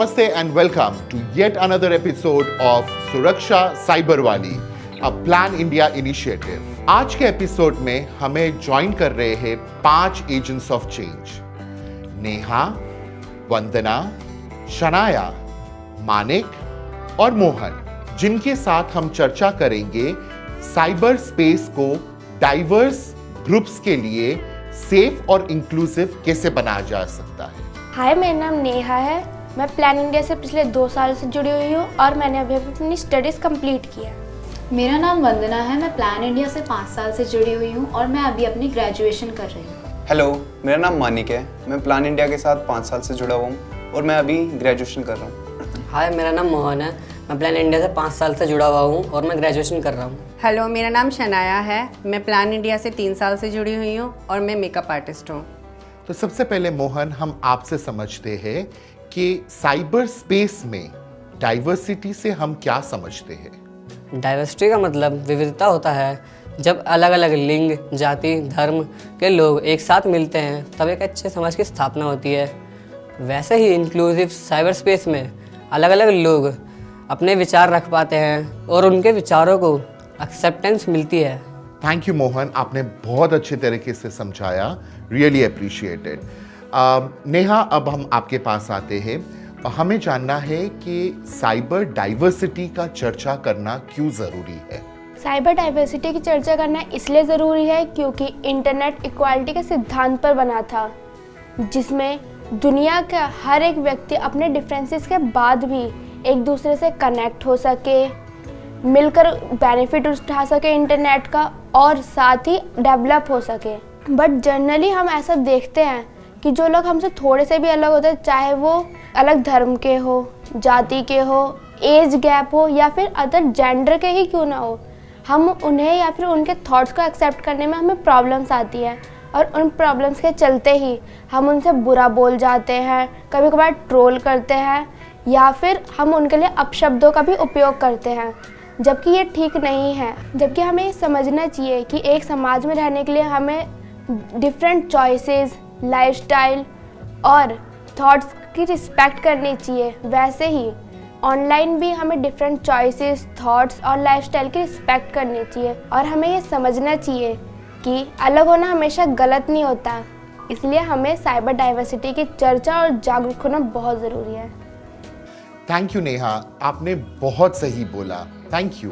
Namaste and welcome to yet another episode of Suraksha Cyberwali, a Plan India initiative. आज के episode में हमें join कर रहे हैं 5 एजेंट्स ऑफ चेंज, नेहा, वंदना, शनाया, मानिक और मोहन, जिनके साथ हम चर्चा करेंगे साइबर स्पेस को डाइवर्स ग्रुप्स के लिए सेफ और इंक्लूसिव कैसे बनाया जा सकता है। हाय, मेरा नाम नेहा है। मैं प्लान इंडिया से पिछले 2 साल से जुड़ी हुई हूँ और मैंने अभी अपनी स्टडीज़ कंप्लीट की है। मेरा नाम वंदना है। मैं प्लान इंडिया से 5 साल से जुड़ी हुई हूँ और मैं अभी अपनी ग्रेजुएशन कर रही हूँ। हेलो, मेरा नाम मानिक है। मैं प्लान इंडिया के साथ 5 साल से जुड़ा हुआ हूँ और मैं अभी ग्रेजुएशन कर रहा हूँ। हाय, मेरा नाम मोहन है। मैं प्लान इंडिया से 5 साल से जुड़ा हुआ हूँ और मैं ग्रेजुएशन कर रहा हूँ। हेलो, मेरा नाम शनाया है। मैं प्लान इंडिया से 3 साल से जुड़ी हुई हूँ और मैं मेकअप आर्टिस्ट हूँ। तो सबसे पहले मोहन, हम आपसे समझते हैं कि साइबर स्पेस में डाइवर्सिटी से हम क्या समझते हैं। डाइवर्सिटी का मतलब विविधता होता है। जब अलग अलग लिंग, जाति, धर्म के लोग एक साथ मिलते हैं तब एक अच्छे समाज की स्थापना होती है। वैसे ही इंक्लूसिव साइबर स्पेस में अलग अलग लोग अपने विचार रख पाते हैं और उनके विचारों को एक्सेप्टेंस मिलती है। थैंक यू मोहन, आपने बहुत अच्छे तरीके से समझाया, रियली अप्रिशिएटेड। नेहा, अब हम आपके पास आते हैं। हमें जानना है कि साइबर डाइवर्सिटी का चर्चा करना क्यों ज़रूरी है। साइबर डाइवर्सिटी की चर्चा करना इसलिए ज़रूरी है क्योंकि इंटरनेट इक्वालिटी के सिद्धांत पर बना था, जिसमें दुनिया का हर एक व्यक्ति अपने डिफरेंसेस के बाद भी एक दूसरे से कनेक्ट हो सके, मिलकर बेनिफिट उठा सके इंटरनेट का और साथ ही डेवलप हो सके। बट जनरली हम ऐसा देखते हैं कि जो लोग हमसे थोड़े से भी अलग होते हैं, चाहे वो अलग धर्म के हो, जाति के हो, एज गैप हो या फिर अदर जेंडर के ही क्यों ना हो, हम उन्हें या फिर उनके थॉट्स को एक्सेप्ट करने में हमें प्रॉब्लम्स आती है और उन प्रॉब्लम्स के चलते ही हम उनसे बुरा बोल जाते हैं, कभी कभार ट्रोल करते हैं या फिर हम उनके लिए अपशब्दों का भी उपयोग करते हैं, जबकि ये ठीक नहीं है। जबकि हमें ये समझना चाहिए कि एक समाज में रहने के लिए हमें डिफरेंट चॉइसेस, लाइफस्टाइल और थॉट्स की रिस्पेक्ट करनी चाहिए। वैसे ही ऑनलाइन भी हमें डिफरेंट चॉइसेस, थॉट्स और लाइफस्टाइल की रिस्पेक्ट करनी चाहिए और हमें ये समझना चाहिए कि अलग होना हमेशा गलत नहीं होता। इसलिए हमें साइबर डाइवर्सिटी की चर्चा और जागरूक होना बहुत ज़रूरी है। थैंक यू नेहा, आपने बहुत सही बोला, थैंक यू।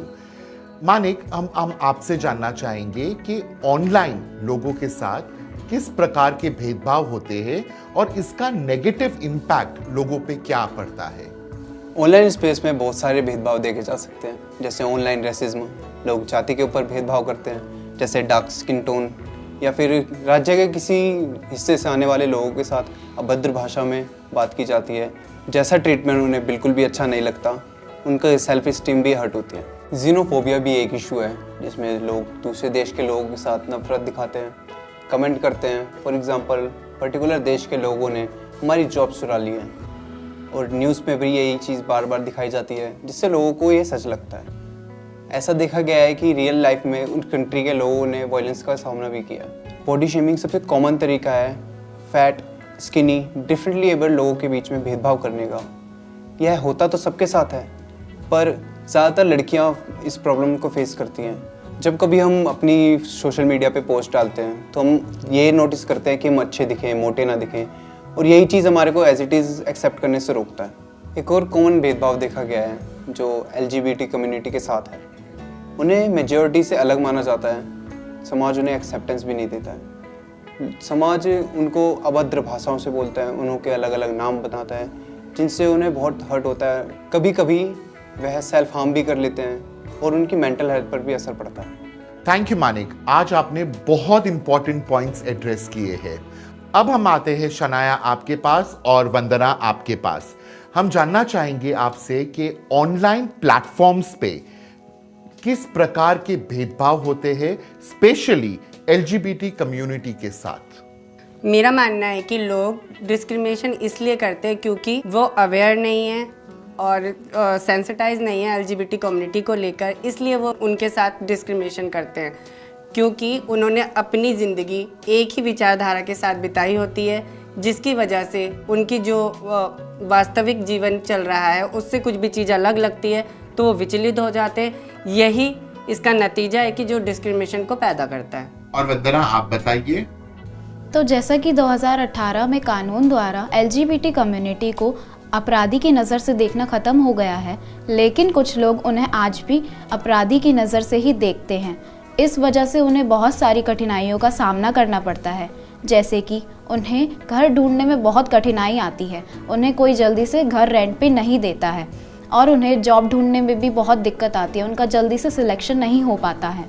मानिक, हम आपसे जानना चाहेंगे कि ऑनलाइन लोगों के साथ किस प्रकार के भेदभाव होते हैं और इसका नेगेटिव इम्पैक्ट लोगों पे क्या पड़ता है। ऑनलाइन स्पेस में बहुत सारे भेदभाव देखे जा सकते हैं, जैसे ऑनलाइन रेसिज्म, लोग जाति के ऊपर भेदभाव करते हैं, जैसे डार्क स्किन टोन, या फिर राज्य के किसी हिस्से से आने वाले लोगों के साथ अभद्र भाषा में बात की जाती है, जैसा ट्रीटमेंट उन्हें बिल्कुल भी अच्छा नहीं लगता, उनका सेल्फ स्टीम भी हर्ट होती है। जीनोफोबिया भी एक इशू है, जिसमें लोग दूसरे देश के लोगों के साथ नफरत दिखाते हैं, कमेंट करते हैं। फॉर एग्जांपल, पर्टिकुलर देश के लोगों ने हमारी जॉब चुरा ली है और न्यूज़ में भी यही चीज़ बार बार दिखाई जाती है, जिससे लोगों को ये सच लगता है। ऐसा देखा गया है कि रियल लाइफ में उन कंट्री के लोगों ने वायलेंस का सामना भी किया। बॉडी शेमिंग सबसे कॉमन तरीका है फैट, स्किनी, डिफरेंटली एबल्ड लोगों के बीच में भेदभाव करने का। यह होता तो सबके साथ है, पर ज़्यादातर लड़कियां इस प्रॉब्लम को फेस करती हैं। जब कभी हम अपनी सोशल मीडिया पे पोस्ट डालते हैं तो हम ये नोटिस करते हैं कि हम अच्छे दिखें, मोटे ना दिखें, और यही चीज़ हमारे को एज इट इज़ एक्सेप्ट करने से रोकता है। एक और कॉमन भेदभाव देखा गया है जो LGBT कम्युनिटी के साथ है। उन्हें मेजॉरिटी से अलग माना जाता है, समाज उन्हें एक्सेप्टेंस भी नहीं देता है। समाज उनको अभद्र भाषाओं से बोलता है, उनके अलग अलग नाम बताता है, जिनसे उन्हें बहुत हर्ट होता है। कभी कभी वह सेल्फ हार्म भी कर लेते हैं और उनकी मेंटल हेल्थ पर भी असर पड़ता है। थैंक यू मानिक, आज आपने बहुत इंपॉर्टेंट पॉइंट्स एड्रेस किए हैं। अब हम आते हैं शनाया आपके पास और वंदना आपके पास। हम जानना चाहेंगे आपसे कि ऑनलाइन प्लेटफॉर्म्स पे किस प्रकार के भेदभाव होते हैं, स्पेशली LGBT कम्युनिटी के साथ। मेरा मानना है कि लोग डिस्क्रिमिनेशन इसलिए करते हैं क्योंकि वो अवेयर नहीं है और सेंसिटाइज नहीं है LGBT कम्युनिटी को लेकर, इसलिए वो उनके साथ डिस्क्रिमिनेशन करते हैं क्योंकि उन्होंने अपनी ज़िंदगी एक ही विचारधारा के साथ बिताई होती है, जिसकी वजह से उनकी जो वास्तविक जीवन चल रहा है उससे कुछ भी चीज़ अलग लगती है तो वो विचलित हो जाते हैं। यही इसका नतीजा है कि जो डिस्क्रिमिनेशन को पैदा करता है। और वंदना, आप बताइए। तो जैसा कि 2018 में कानून द्वारा LGBT कम्युनिटी को अपराधी की नज़र से देखना ख़त्म हो गया है, लेकिन कुछ लोग उन्हें आज भी अपराधी की नज़र से ही देखते हैं। इस वजह से उन्हें बहुत सारी कठिनाइयों का सामना करना पड़ता है, जैसे कि उन्हें घर ढूंढने में बहुत कठिनाई आती है, उन्हें कोई जल्दी से घर रेंट पे नहीं देता है और उन्हें जॉब ढूंढने में भी बहुत दिक्कत आती है, उनका जल्दी से सिलेक्शन नहीं हो पाता है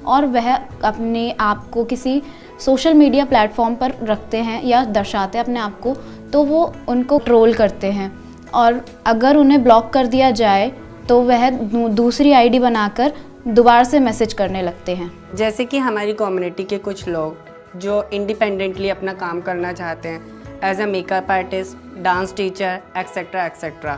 और वह अपने आप को किसी सोशल मीडिया प्लेटफॉर्म पर रखते हैं या दर्शाते हैं अपने आप को, तो वो उनको ट्रोल करते हैं और अगर उन्हें ब्लॉक कर दिया जाए तो वह दूसरी आईडी बनाकर दोबारा से मैसेज करने लगते हैं। जैसे कि हमारी कम्युनिटी के कुछ लोग जो इंडिपेंडेंटली अपना काम करना चाहते हैं as a makeup artist, dance teacher, etcetera etcetera,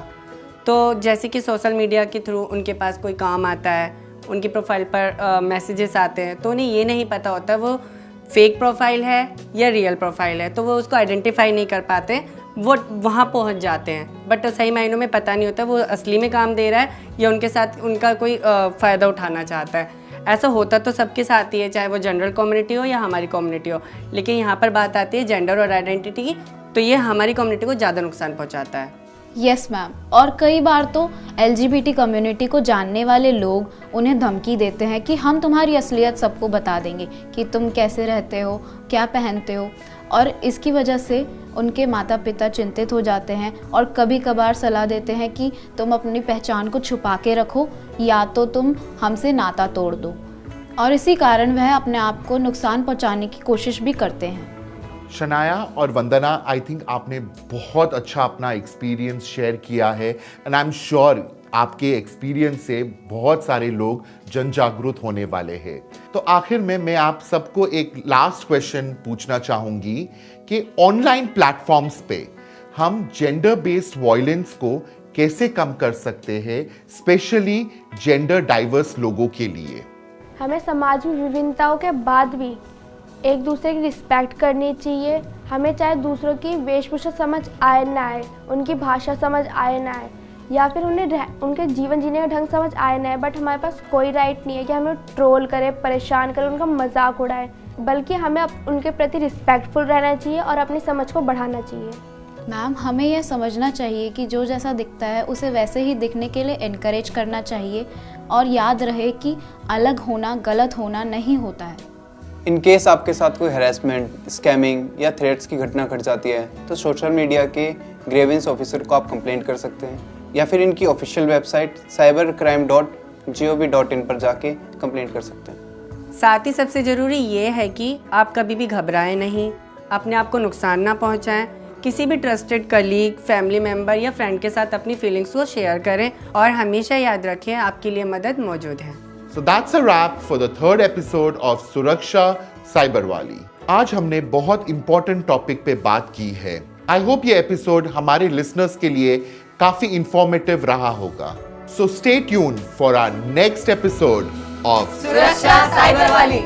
तो जैसे कि सोशल मीडिया के थ्रू उनके पास कोई काम आता है, उनकी प्रोफाइल पर मैसेजेस आते हैं, तो उन्हें ये नहीं पता होता वो फेक प्रोफाइल है या रियल प्रोफाइल है, तो वो उसको आइडेंटिफाई नहीं कर पाते, वो वहाँ पहुँच जाते हैं बट सही मायनों में पता नहीं होता वो असली में काम दे रहा है या उनके साथ उनका कोई फ़ायदा उठाना चाहता है। ऐसा होता तो सबके साथ ही है, चाहे वो जनरल कम्युनिटी हो या हमारी कम्युनिटी हो, लेकिन यहाँ पर बात आती है जेंडर और आइडेंटिटी की, तो ये हमारी कम्युनिटी को ज़्यादा नुकसान पहुँचाता है। यस मैम, और कई बार तो LGBT कम्युनिटी को जानने वाले लोग उन्हें धमकी देते हैं कि हम तुम्हारी असलियत सबको बता देंगे कि तुम कैसे रहते हो, क्या पहनते हो, और इसकी वजह से उनके माता पिता चिंतित हो जाते हैं और कभी कभार सलाह देते हैं कि तुम अपनी पहचान को छुपा के रखो या तो तुम हमसे नाता तोड़ दो, और इसी कारण वह अपने आप को नुकसान पहुंचाने की कोशिश भी करते हैं। शनाया और वंदना, आई थिंक आपने बहुत अच्छा अपना एक्सपीरियंस शेयर किया है एंड आई एम श्योर आपके एक्सपीरियंस से बहुत सारे लोग जन जागरूक होने वाले हैं। तो आखिर में मैं आप सबको एक लास्ट क्वेश्चन पूछना चाहूंगी कि ऑनलाइन प्लेटफॉर्म्स पे हम जेंडर बेस्ड वायलेंस को कैसे कम कर सकते हैं, स्पेशली जेंडर डाइवर्स लोगों के लिए। हमें समाज में विभिन्नताओं के बाद भी एक दूसरे की रिस्पेक्ट करनी चाहिए। हमें चाहे दूसरों की वेशभूषा समझ आए ना आए, उनकी भाषा समझ आए ना आए, या फिर उन्हें उनके जीवन जीने का ढंग समझ आए ना आए, बट हमारे पास कोई राइट नहीं है कि हमें ट्रोल करें, परेशान करें, उनका मजाक उड़ाएं, बल्कि हमें उनके प्रति रिस्पेक्टफुल रहना चाहिए और अपनी समझ को बढ़ाना चाहिए। मैम, हमें यह समझना चाहिए कि जो जैसा दिखता है उसे वैसे ही दिखने के लिए इनकरेज करना चाहिए और याद रहे कि अलग होना गलत होना नहीं होता है। इन केस आपके साथ कोई हैरेसमेंट, स्कैमिंग या थ्रेट्स की घटना घट जाती है तो सोशल मीडिया के ग्रेवेंस ऑफिसर को आप कंप्लेंट कर सकते हैं या फिर इनकी ऑफिशियल वेबसाइट cybercrime.gov.in पर जाके कंप्लेंट कर सकते हैं। साथ ही सबसे ज़रूरी ये है कि आप कभी भी घबराएं नहीं, अपने आप को नुकसान ना पहुंचाएं, किसी भी ट्रस्टेड कलीग, फैमिली मेम्बर या फ्रेंड के साथ अपनी फीलिंग्स को शेयर करें और हमेशा याद रखें आपके लिए मदद मौजूद है। So that's a wrap for the third episode of सुरक्षा साइबर वाली। आज हमने बहुत इंपॉर्टेंट टॉपिक पे बात की है। आई होप ये एपिसोड हमारे लिसनर्स के लिए काफी इंफॉर्मेटिव रहा होगा। So stay tuned for our next episode of सुरक्षा साइबर वाली।